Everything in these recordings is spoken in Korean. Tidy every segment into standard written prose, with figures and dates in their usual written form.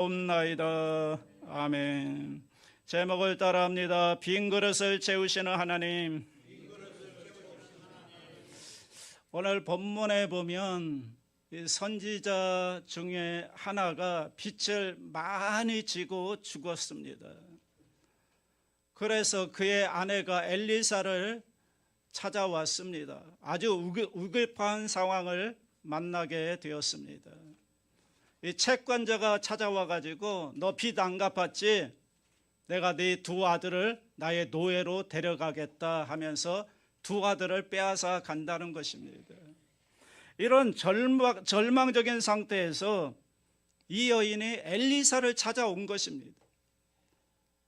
없나이다. 아멘. 제목을 따라합니다. 빈 그릇을 채우시는 하나님. 오늘 본문에 보면 이 선지자 중에 하나가 빚을 많이 지고 죽었습니다. 그래서 그의 아내가 엘리사를 찾아왔습니다. 아주 위급한 상황을 만나게 되었습니다. 이 채권자가 찾아와 가지고 너 빚 안 갚았지? 내가 네 두 아들을 나의 노예로 데려가겠다 하면서 두 아들을 빼앗아 간다는 것입니다. 이런 절망적인 상태에서 이 여인이 엘리사를 찾아온 것입니다.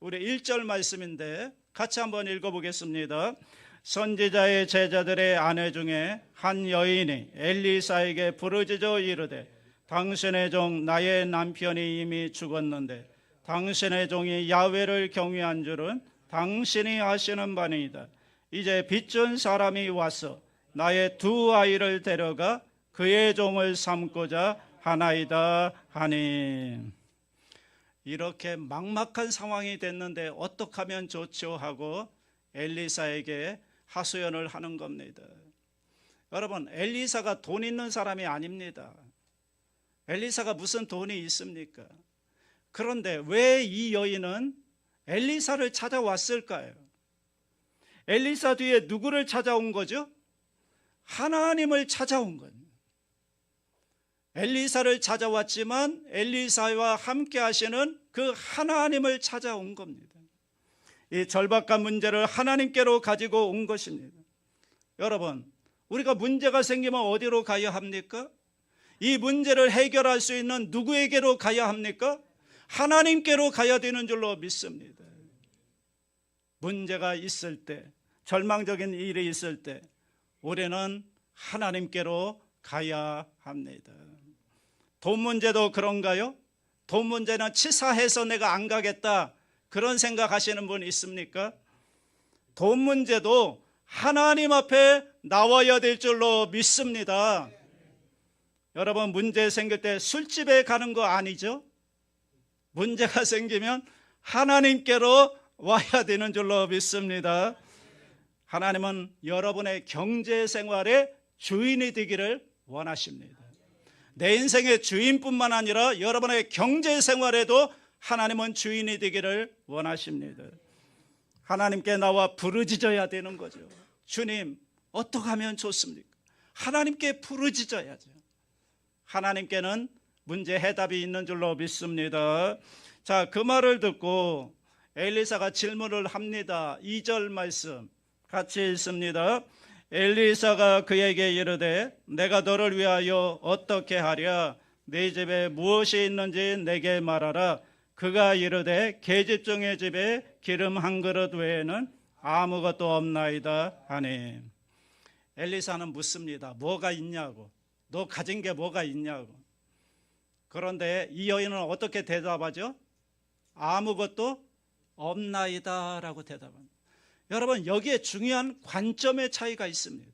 우리 1절 말씀인데 같이 한번 읽어보겠습니다. 선지자의 제자들의 아내 중에 한 여인이 엘리사에게 부르짖어 이르되 당신의 종 나의 남편이 이미 죽었는데 당신의 종이 야훼를 경외한 줄은 당신이 아시는 바니이다. 이제 빚준 사람이 와서 나의 두 아이를 데려가 그의 종을 삼고자 하나이다 하니. 이렇게 막막한 상황이 됐는데 어떻게 하면 좋죠 하고 엘리사에게 하소연을 하는 겁니다. 여러분, 엘리사가 돈 있는 사람이 아닙니다. 엘리사가 무슨 돈이 있습니까? 그런데 왜 이 여인은 엘리사를 찾아왔을까요? 엘리사 뒤에 누구를 찾아온 거죠? 하나님을 찾아온 거예요. 엘리사를 찾아왔지만 엘리사와 함께 하시는 그 하나님을 찾아온 겁니다. 이 절박한 문제를 하나님께로 가지고 온 것입니다. 여러분, 우리가 문제가 생기면 어디로 가야 합니까? 이 문제를 해결할 수 있는 누구에게로 가야 합니까? 하나님께로 가야 되는 줄로 믿습니다. 문제가 있을 때, 절망적인 일이 있을 때 우리는 하나님께로 가야 합니다. 돈 문제도 그런가요? 돈 문제는 치사해서 내가 안 가겠다, 그런 생각하시는 분 있습니까? 돈 문제도 하나님 앞에 나와야 될 줄로 믿습니다. 여러분, 문제 생길 때 술집에 가는 거 아니죠? 문제가 생기면 하나님께로 와야 되는 줄로 믿습니다. 하나님은 여러분의 경제 생활의 주인이 되기를 원하십니다. 내 인생의 주인뿐만 아니라 여러분의 경제 생활에도 하나님은 주인이 되기를 원하십니다. 하나님께 나와 부르짖어야 되는 거죠. 주님, 어떻게 하면 좋습니까? 하나님께 부르짖어야죠. 하나님께는 문제 해답이 있는 줄로 믿습니다. 자, 그 말을 듣고 엘리사가 질문을 합니다. 2절 말씀 같이 읽습니다. 엘리사가 그에게 이르되 내가 너를 위하여 어떻게 하랴? 네 집에 무엇이 있는지 내게 말하라. 그가 이르되 계집종의 집에 기름 한 그릇 외에는 아무것도 없나이다 하니. 엘리사는 묻습니다. 뭐가 있냐고. 너 가진 게 뭐가 있냐고. 그런데 이 여인은 어떻게 대답하죠? 아무것도 없나이다 라고 대답합니다. 여러분, 여기에 중요한 관점의 차이가 있습니다.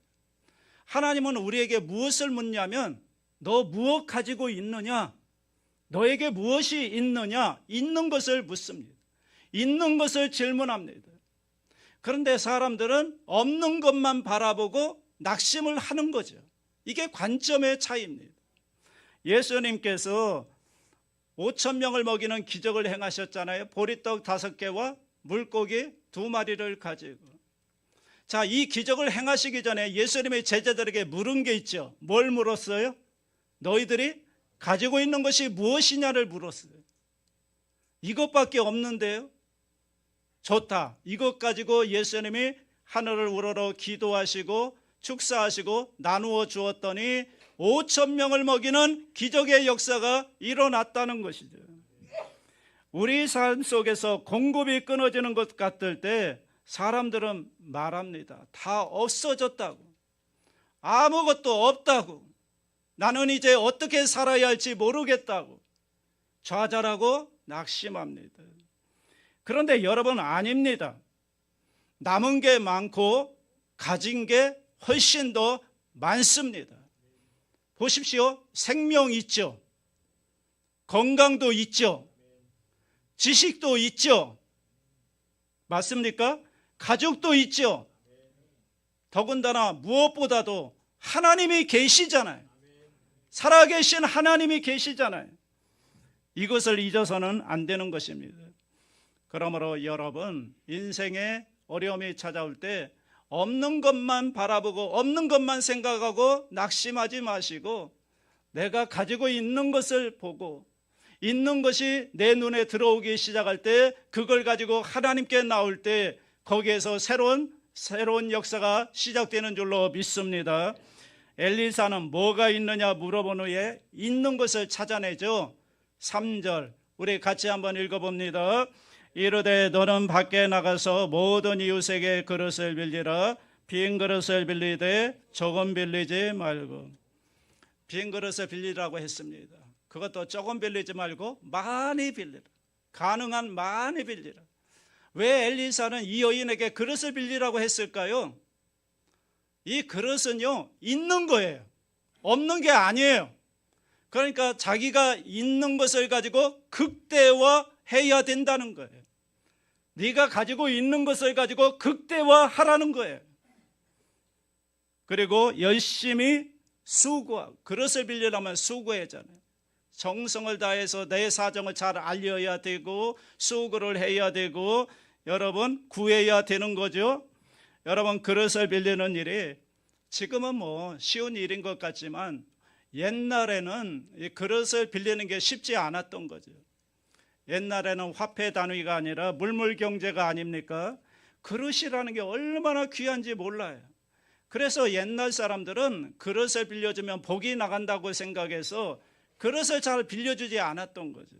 하나님은 우리에게 무엇을 묻냐면 너 무엇 가지고 있느냐? 너에게 무엇이 있느냐? 있는 것을 묻습니다. 있는 것을 질문합니다. 그런데 사람들은 없는 것만 바라보고 낙심을 하는 거죠. 이게 관점의 차이입니다. 예수님께서 5,000명을 먹이는 기적을 행하셨잖아요. 보리떡 5개와 물고기 2마리를 가지고. 자, 이 기적을 행하시기 전에 예수님의 제자들에게 물은 게 있죠. 뭘 물었어요? 너희들이 가지고 있는 것이 무엇이냐를 물었어요. 이것밖에 없는데요. 좋다. 이것 가지고 예수님이 하늘을 우러러 기도하시고 축사하시고 나누어 주었더니 5,000명을 먹이는 기적의 역사가 일어났다는 것이죠. 우리 삶 속에서 공급이 끊어지는 것 같을 때 사람들은 말합니다. 다 없어졌다고. 아무것도 없다고. 나는 이제 어떻게 살아야 할지 모르겠다고. 좌절하고 낙심합니다. 그런데 여러분, 아닙니다. 남은 게 많고 가진 게 훨씬 더 많습니다. 보십시오. 생명 있죠. 건강도 있죠. 지식도 있죠. 맞습니까? 가족도 있죠. 더군다나 무엇보다도 하나님이 계시잖아요. 살아계신 하나님이 계시잖아요. 이것을 잊어서는 안 되는 것입니다. 그러므로 여러분, 인생에 어려움이 찾아올 때 없는 것만 바라보고 없는 것만 생각하고 낙심하지 마시고 내가 가지고 있는 것을 보고 있는 것이 내 눈에 들어오기 시작할 때 그걸 가지고 하나님께 나올 때 거기에서 새로운 역사가 시작되는 줄로 믿습니다. 엘리사는 뭐가 있느냐 물어본 후에 있는 것을 찾아내죠. 3절 우리 같이 한번 읽어봅니다. 이르되 너는 밖에 나가서 모든 이웃에게 그릇을 빌리라. 빈 그릇을 빌리되 조금 빌리지 말고. 빈 그릇을 빌리라고 했습니다. 그것도 조금 빌리지 말고 많이 빌리라. 가능한 많이 빌리라. 왜 엘리사는 이 여인에게 그릇을 빌리라고 했을까요? 이 그릇은요, 있는 거예요. 없는 게 아니에요. 그러니까 자기가 있는 것을 가지고 극대화해야 된다는 거예요. 네가 가지고 있는 것을 가지고 극대화하라는 거예요. 그리고 열심히 수고하고, 그릇을 빌리려면 수고해야잖아요. 정성을 다해서 내 사정을 잘 알려야 되고 수고를 해야 되고 여러분 구해야 되는 거죠. 여러분 그릇을 빌리는 일이 지금은 뭐 쉬운 일인 것 같지만 옛날에는 이 그릇을 빌리는 게 쉽지 않았던 거죠. 옛날에는 화폐 단위가 아니라 물물 경제가 아닙니까? 그릇이라는 게 얼마나 귀한지 몰라요. 그래서 옛날 사람들은 그릇을 빌려주면 복이 나간다고 생각해서 그릇을 잘 빌려주지 않았던 거죠.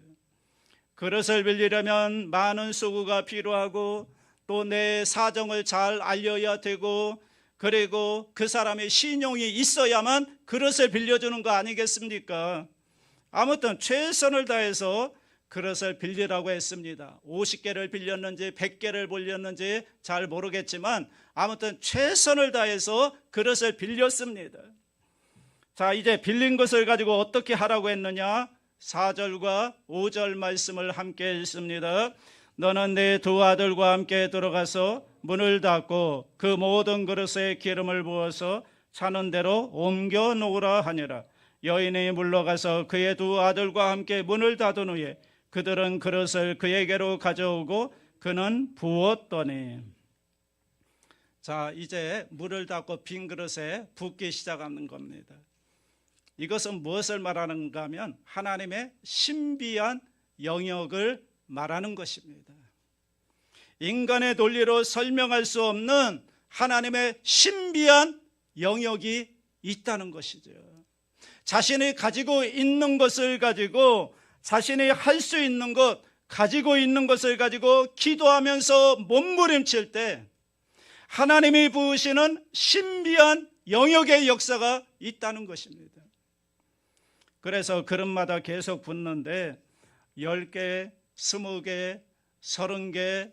그릇을 빌리려면 많은 수고가 필요하고 또 내 사정을 잘 알려야 되고 그리고 그 사람의 신용이 있어야만 그릇을 빌려주는 거 아니겠습니까? 아무튼 최선을 다해서 그릇을 빌리라고 했습니다. 50개를 빌렸는지 100개를 빌렸는지 잘 모르겠지만 아무튼 최선을 다해서 그릇을 빌렸습니다. 자, 이제 빌린 것을 가지고 어떻게 하라고 했느냐? 4절과 5절 말씀을 함께 읽습니다. 너는 네 두 아들과 함께 들어가서 문을 닫고 그 모든 그릇에 기름을 부어서 차는 대로 옮겨 놓으라 하니라. 여인이 물러가서 그의 두 아들과 함께 문을 닫은 후에 그들은 그릇을 그에게로 가져오고 그는 부었더니. 자, 이제 물을 닫고 빈 그릇에 붓기 시작하는 겁니다. 이것은 무엇을 말하는가 하면 하나님의 신비한 영역을 말하는 것입니다. 인간의 논리로 설명할 수 없는 하나님의 신비한 영역이 있다는 것이죠. 자신이 가지고 있는 것을 가지고 자신이 할 수 있는 것, 가지고 있는 것을 가지고 기도하면서 몸부림칠 때 하나님이 부으시는 신비한 영역의 역사가 있다는 것입니다. 그래서 그릇마다 계속 붓는데 10개, 20개, 30개,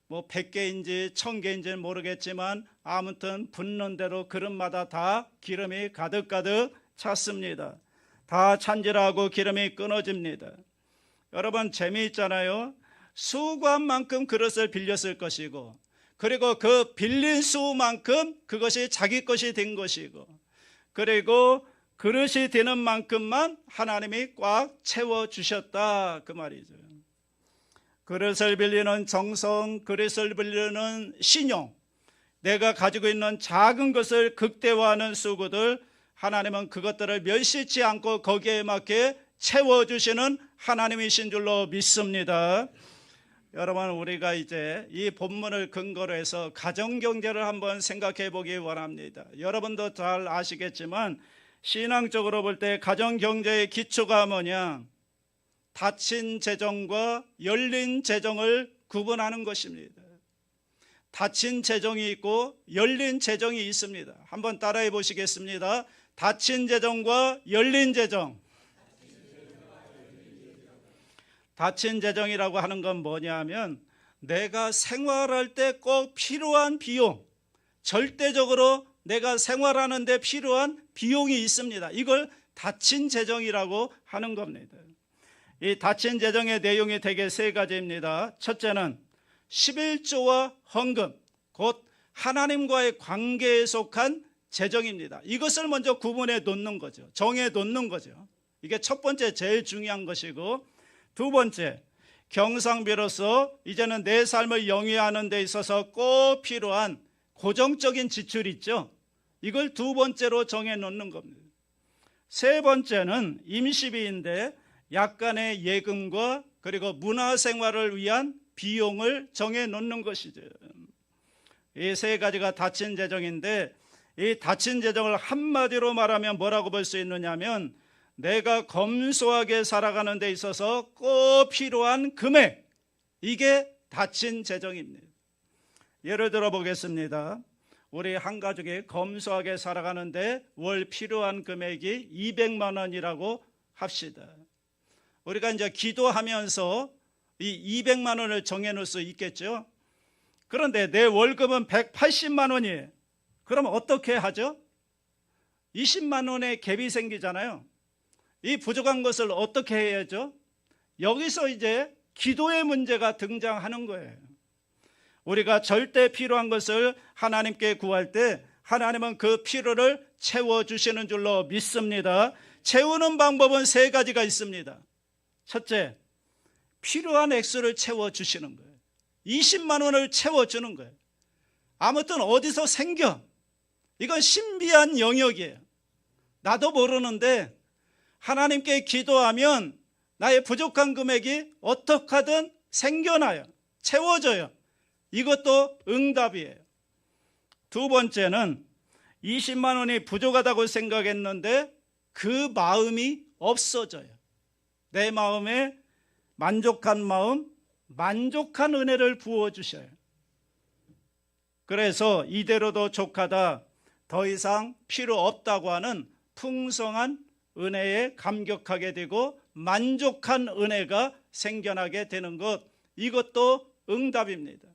뭐 100개인지 1000개인지는 모르겠지만 아무튼 붓는 대로 그릇마다 다 기름이 가득가득 찼습니다. 다 찬질하고 기름이 끊어집니다. 여러분 재미있잖아요. 수고한 만큼 그릇을 빌렸을 것이고 그리고 그 빌린 수만큼 그것이 자기 것이 된 것이고 그리고 그릇이 되는 만큼만 하나님이 꽉 채워주셨다 그 말이죠. 그릇을 빌리는 정성, 그릇을 빌리는 신용, 내가 가지고 있는 작은 것을 극대화하는 수고들, 하나님은 그것들을 멸시치 않고 거기에 맞게 채워주시는 하나님이신 줄로 믿습니다. 여러분 우리가 이제 이 본문을 근거로 해서 가정경제를 한번 생각해 보기 원합니다. 여러분도 잘 아시겠지만 신앙적으로 볼 때 가정경제의 기초가 뭐냐? 닫힌 재정과 열린 재정을 구분하는 것입니다. 닫힌 재정이 있고 열린 재정이 있습니다. 한번 따라해 보시겠습니다. 닫힌 재정과 열린 재정. 닫힌 재정이라고 하는 건 뭐냐 하면 내가 생활할 때 꼭 필요한 비용, 절대적으로 내가 생활하는 데 필요한 비용이 있습니다. 이걸 닫힌 재정이라고 하는 겁니다. 이 닫힌 재정의 내용이 대개 세 가지입니다. 첫째는 11조와 헌금, 곧 하나님과의 관계에 속한 재정입니다. 이것을 먼저 구분해 놓는 거죠. 정해 놓는 거죠. 이게 첫 번째 제일 중요한 것이고, 두 번째, 경상비로서 이제는 내 삶을 영위하는 데 있어서 꼭 필요한 고정적인 지출 있죠. 이걸 두 번째로 정해 놓는 겁니다. 세 번째는 임시비인데 약간의 예금과 그리고 문화생활을 위한 비용을 정해 놓는 것이죠. 이 세 가지가 닫힌 재정인데, 이 닫힌 재정을 한마디로 말하면 뭐라고 볼 수 있느냐면, 내가 검소하게 살아가는 데 있어서 꼭 필요한 금액, 이게 닫힌 재정입니다. 예를 들어 보겠습니다. 우리 한 가족이 검소하게 살아가는데 월 필요한 금액이 200만 원이라고 합시다. 우리가 이제 기도하면서 이 200만 원을 정해 놓을 수 있겠죠. 그런데 내 월급은 180만 원이에요. 그럼 어떻게 하죠? 20만 원의 갭이 생기잖아요. 이 부족한 것을 어떻게 해야죠? 여기서 이제 기도의 문제가 등장하는 거예요. 우리가 절대 필요한 것을 하나님께 구할 때 하나님은 그 필요를 채워주시는 줄로 믿습니다. 채우는 방법은 세 가지가 있습니다. 첫째, 필요한 액수를 채워주시는 거예요. 20만 원을 채워주는 거예요. 아무튼 어디서 생겨. 이건 신비한 영역이에요. 나도 모르는데 하나님께 기도하면 나의 부족한 금액이 어떻게 하든 생겨나요. 채워져요. 이것도 응답이에요. 두 번째는 20만 원이 부족하다고 생각했는데 그 마음이 없어져요. 내 마음에 만족한 마음, 만족한 은혜를 부어주셔요. 그래서 이대로도 족하다, 더 이상 필요 없다고 하는 풍성한 은혜에 감격하게 되고 만족한 은혜가 생겨나게 되는 것, 이것도 응답입니다.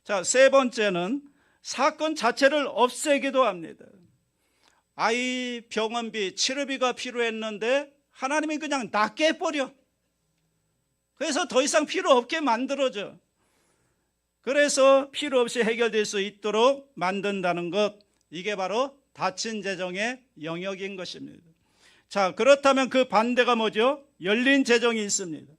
자, 세 번째는 사건 자체를 없애기도 합니다. 아이 병원비, 치료비가 필요했는데 하나님이 그냥 낫게 해버려. 그래서 더 이상 필요 없게 만들어줘. 그래서 필요 없이 해결될 수 있도록 만든다는 것, 이게 바로 닫힌 재정의 영역인 것입니다. 자, 그렇다면 그 반대가 뭐죠? 열린 재정이 있습니다.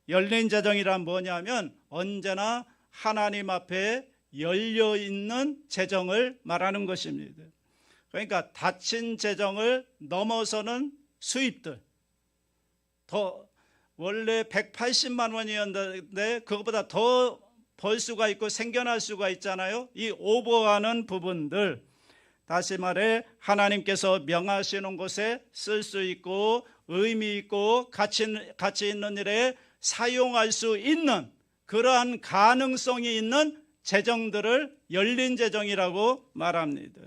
열린 재정이란 뭐냐면 언제나 하나님 앞에 열려있는 재정을 말하는 것입니다. 그러니까 닫힌 재정을 넘어서는 수입들, 더 원래 180만 원이었는데 그것보다 더 벌 수가 있고 생겨날 수가 있잖아요. 이 오버하는 부분들, 다시 말해 하나님께서 명하시는 곳에 쓸 수 있고 의미 있고 가치 있는 일에 사용할 수 있는 그러한 가능성이 있는 재정들을 열린 재정이라고 말합니다.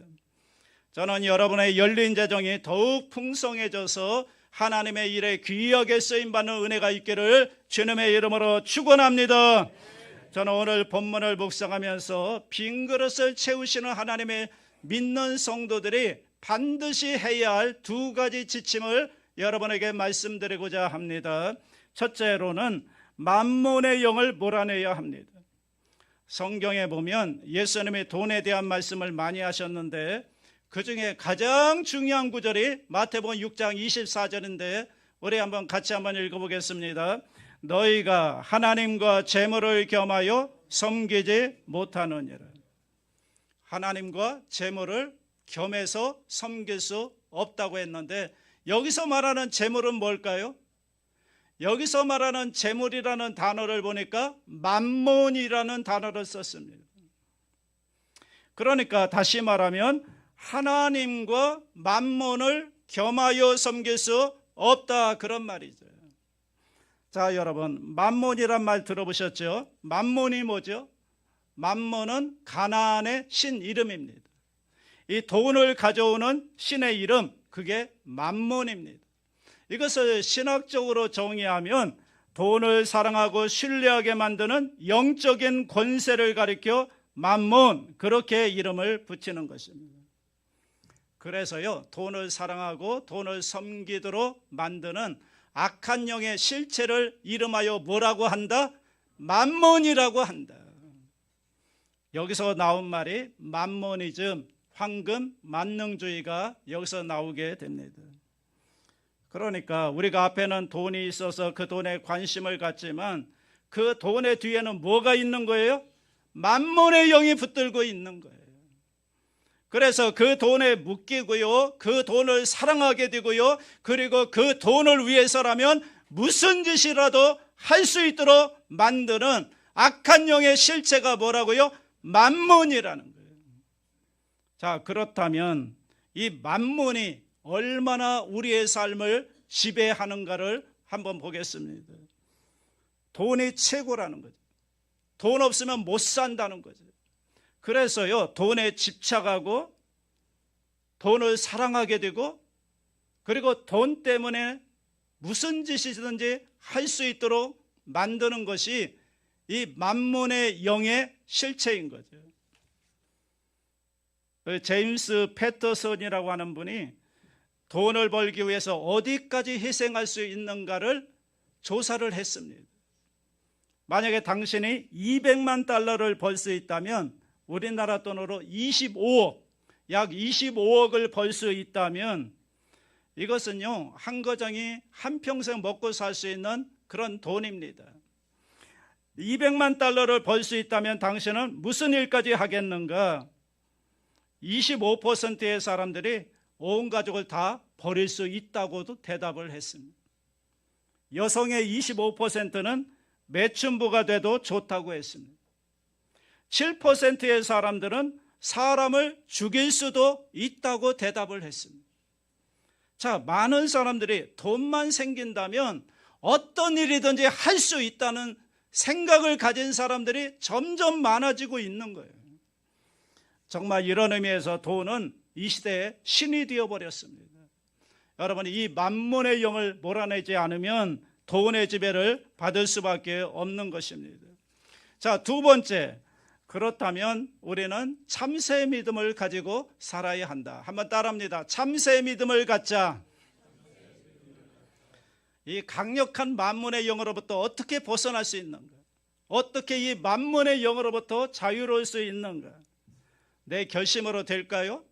저는 여러분의 열린 재정이 더욱 풍성해져서 하나님의 일에 귀하게 쓰임받는 은혜가 있기를 주님의 이름으로 축원합니다. 저는 오늘 본문을 묵상하면서 빈 그릇을 채우시는 하나님의 믿는 성도들이 반드시 해야 할 두 가지 지침을 여러분에게 말씀드리고자 합니다. 첫째로는 만몬의 영을 몰아내야 합니다. 성경에 보면 예수님이 돈에 대한 말씀을 많이 하셨는데 그 중에 가장 중요한 구절이 마태복음 6장 24절인데 우리 같이 한번 읽어보겠습니다. 너희가 하나님과 재물을 겸하여 섬기지 못하느니라. 하나님과 재물을 겸해서 섬길 수 없다고 했는데 여기서 말하는 재물은 뭘까요? 여기서 말하는 재물이라는 단어를 보니까 만몬이라는 단어를 썼습니다. 그러니까 다시 말하면 하나님과 만몬을 겸하여 섬길 수 없다, 그런 말이죠. 자, 여러분, 만몬이란 말 들어보셨죠? 만몬이 뭐죠? 만몬은 가나안의 신 이름입니다. 이 돈을 가져오는 신의 이름, 그게 만몬입니다. 이것을 신학적으로 정의하면 돈을 사랑하고 신뢰하게 만드는 영적인 권세를 가리켜 만몬, 그렇게 이름을 붙이는 것입니다. 그래서요, 돈을 사랑하고 돈을 섬기도록 만드는 악한 영의 실체를 이름하여 뭐라고 한다? 만몬이라고 한다. 여기서 나온 말이 만모니즘, 황금 만능주의가 여기서 나오게 됩니다. 그러니까 우리가 앞에는 돈이 있어서 그 돈에 관심을 갖지만 그 돈의 뒤에는 뭐가 있는 거예요? 만몬의 영이 붙들고 있는 거예요. 그래서 그 돈에 묶이고요, 그 돈을 사랑하게 되고요, 그리고 그 돈을 위해서라면 무슨 짓이라도 할 수 있도록 만드는 악한 영의 실체가 뭐라고요? 만몬이라는 거예요. 자, 그렇다면 이 만몬이 얼마나 우리의 삶을 지배하는가를 한번 보겠습니다. 돈이 최고라는 거죠. 돈 없으면 못 산다는 거죠. 그래서요, 돈에 집착하고 돈을 사랑하게 되고, 그리고 돈 때문에 무슨 짓이든지 할 수 있도록 만드는 것이 이 만몬의 영의 실체인 거죠. 제임스 패터슨이라고 하는 분이 돈을 벌기 위해서 어디까지 희생할 수 있는가를 조사를 했습니다. 만약에 당신이 200만 달러를 벌 수 있다면, 우리나라 돈으로 25억, 약 25억을 벌 수 있다면 이것은요, 한 가정이 한평생 먹고 살 수 있는 그런 돈입니다. 200만 달러를 벌 수 있다면 당신은 무슨 일까지 하겠는가? 25%의 사람들이 온 가족을 다 버릴 수 있다고도 대답을 했습니다. 여성의 25%는 매춘부가 돼도 좋다고 했습니다. 7%의 사람들은 사람을 죽일 수도 있다고 대답을 했습니다. 자, 많은 사람들이 돈만 생긴다면 어떤 일이든지 할 수 있다는 생각을 가진 사람들이 점점 많아지고 있는 거예요. 정말 이런 의미에서 돈은 이 시대의 신이 되어버렸습니다. 여러분, 이 만몬의 영을 몰아내지 않으면 돈의 지배를 받을 수밖에 없는 것입니다. 자, 두 번째, 그렇다면 우리는 참새 믿음을 가지고 살아야 한다. 한번 따라합니다. 참새 믿음을 갖자. 이 강력한 만몬의 영으로부터 어떻게 벗어날 수 있는가? 어떻게 이 만몬의 영으로부터 자유로울 수 있는가? 내 결심으로 될까요?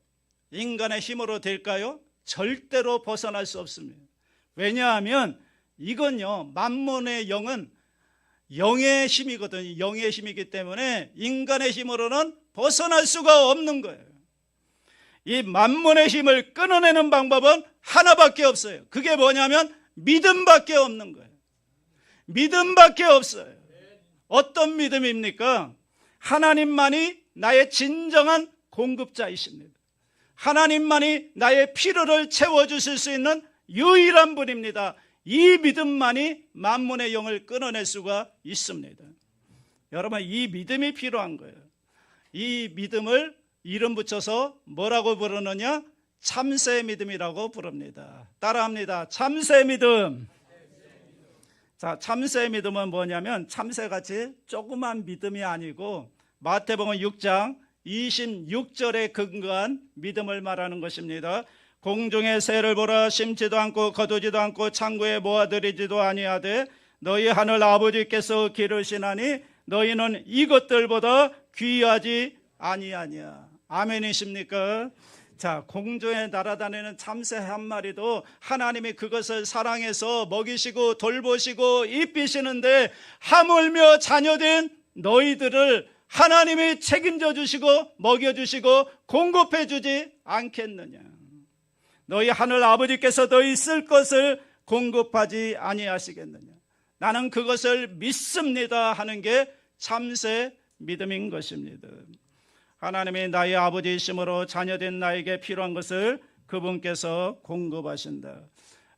인간의 힘으로 될까요? 절대로 벗어날 수 없습니다. 왜냐하면 이건요, 만몬의 영은 영의 힘이거든요. 영의 힘이기 때문에 인간의 힘으로는 벗어날 수가 없는 거예요. 이 만몬의 힘을 끊어내는 방법은 하나밖에 없어요. 그게 뭐냐면 믿음밖에 없는 거예요. 믿음밖에 없어요. 어떤 믿음입니까? 하나님만이 나의 진정한 공급자이십니다. 하나님만이 나의 필요를 채워주실 수 있는 유일한 분입니다. 이 믿음만이 만몬의 영을 끊어낼 수가 있습니다. 여러분, 이 믿음이 필요한 거예요. 이 믿음을 이름 붙여서 뭐라고 부르느냐? 참새 믿음이라고 부릅니다. 따라합니다. 참새 믿음. 자, 참새 믿음은 뭐냐면 참새같이 조그만 믿음이 아니고 마태복음 6장 26절에 근거한 믿음을 말하는 것입니다. 공중의 새를 보라. 심지도 않고 거두지도 않고 창고에 모아들이지도 아니하되 너희 하늘 아버지께서 기르시나니 너희는 이것들보다 귀하지 아니하냐. 아멘이십니까? 자, 공중에 날아다니는 참새 한 마리도 하나님이 그것을 사랑해서 먹이시고 돌보시고 입히시는데 하물며 자녀된 너희들을 하나님이 책임져 주시고 먹여주시고 공급해 주지 않겠느냐. 너희 하늘 아버지께서 너희 쓸 것을 공급하지 아니하시겠느냐. 나는 그것을 믿습니다 하는 게 참새 믿음인 것입니다. 하나님이 나의 아버지이심으로 자녀된 나에게 필요한 것을 그분께서 공급하신다.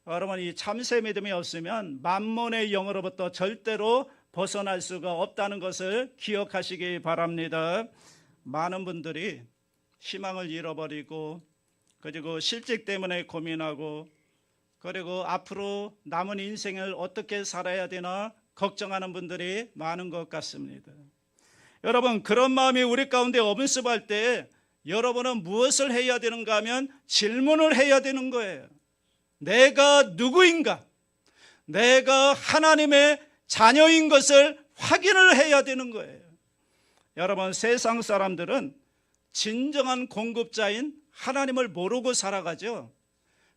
여러분, 이 참새 믿음이 없으면 만몬의 영으로부터 절대로 벗어날 수가 없다는 것을 기억하시기 바랍니다. 많은 분들이 희망을 잃어버리고 그리고 실직 때문에 고민하고 그리고 앞으로 남은 인생을 어떻게 살아야 되나 걱정하는 분들이 많은 것 같습니다. 여러분, 그런 마음이 우리 가운데 엄습할 때 여러분은 무엇을 해야 되는가 하면 질문을 해야 되는 거예요. 내가 누구인가? 내가 하나님의 자녀인 것을 확인을 해야 되는 거예요. 여러분, 세상 사람들은 진정한 공급자인 하나님을 모르고 살아가죠.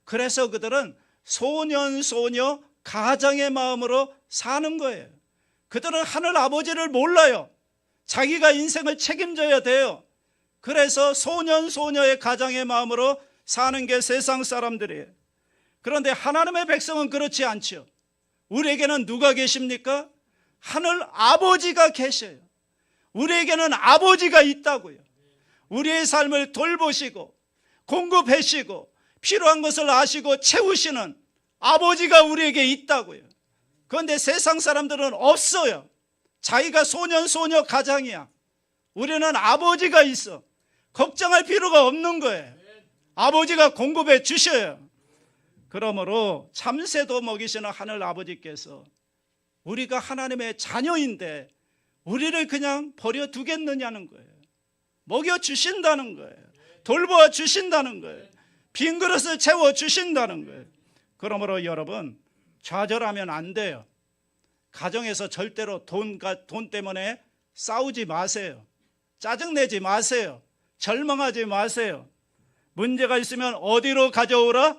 그래서 그들은 소년소녀 가장의 마음으로 사는 거예요. 그들은 하늘 아버지를 몰라요. 자기가 인생을 책임져야 돼요. 그래서 소년소녀의 가장의 마음으로 사는 게 세상 사람들이에요. 그런데 하나님의 백성은 그렇지 않죠. 우리에게는 누가 계십니까? 하늘 아버지가 계셔요. 우리에게는 아버지가 있다고요. 우리의 삶을 돌보시고 공급하시고 필요한 것을 아시고 채우시는 아버지가 우리에게 있다고요. 그런데 세상 사람들은 없어요. 자기가 소년소녀 가장이야. 우리는 아버지가 있어. 걱정할 필요가 없는 거예요. 아버지가 공급해 주셔요. 그러므로 참새도 먹이시는 하늘 아버지께서 우리가 하나님의 자녀인데 우리를 그냥 버려두겠느냐는 거예요. 먹여주신다는 거예요. 돌보아 주신다는 거예요. 빈 그릇을 채워주신다는 거예요. 그러므로 여러분, 좌절하면 안 돼요. 가정에서 절대로 돈 때문에 싸우지 마세요. 짜증내지 마세요. 절망하지 마세요. 문제가 있으면 어디로 가져오라?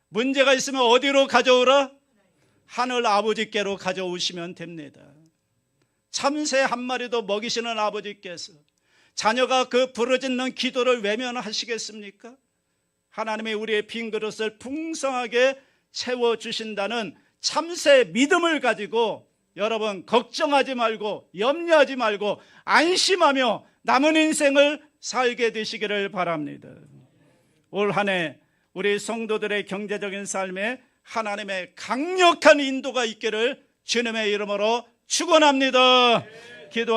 문제가 있으면 어디로 가져오라? 하늘 아버지께로 가져오시면 됩니다. 참새 한 마리도 먹이시는 아버지께서 자녀가 그 부르짖는 기도를 외면하시겠습니까? 하나님이 우리의 빈 그릇을 풍성하게 채워주신다는 참새 믿음을 가지고 여러분 걱정하지 말고 염려하지 말고 안심하며 남은 인생을 살게 되시기를 바랍니다. 올 한 해 우리 성도들의 경제적인 삶에 하나님의 강력한 인도가 있기를 주님의 이름으로 축원합니다. 기도하겠습니다.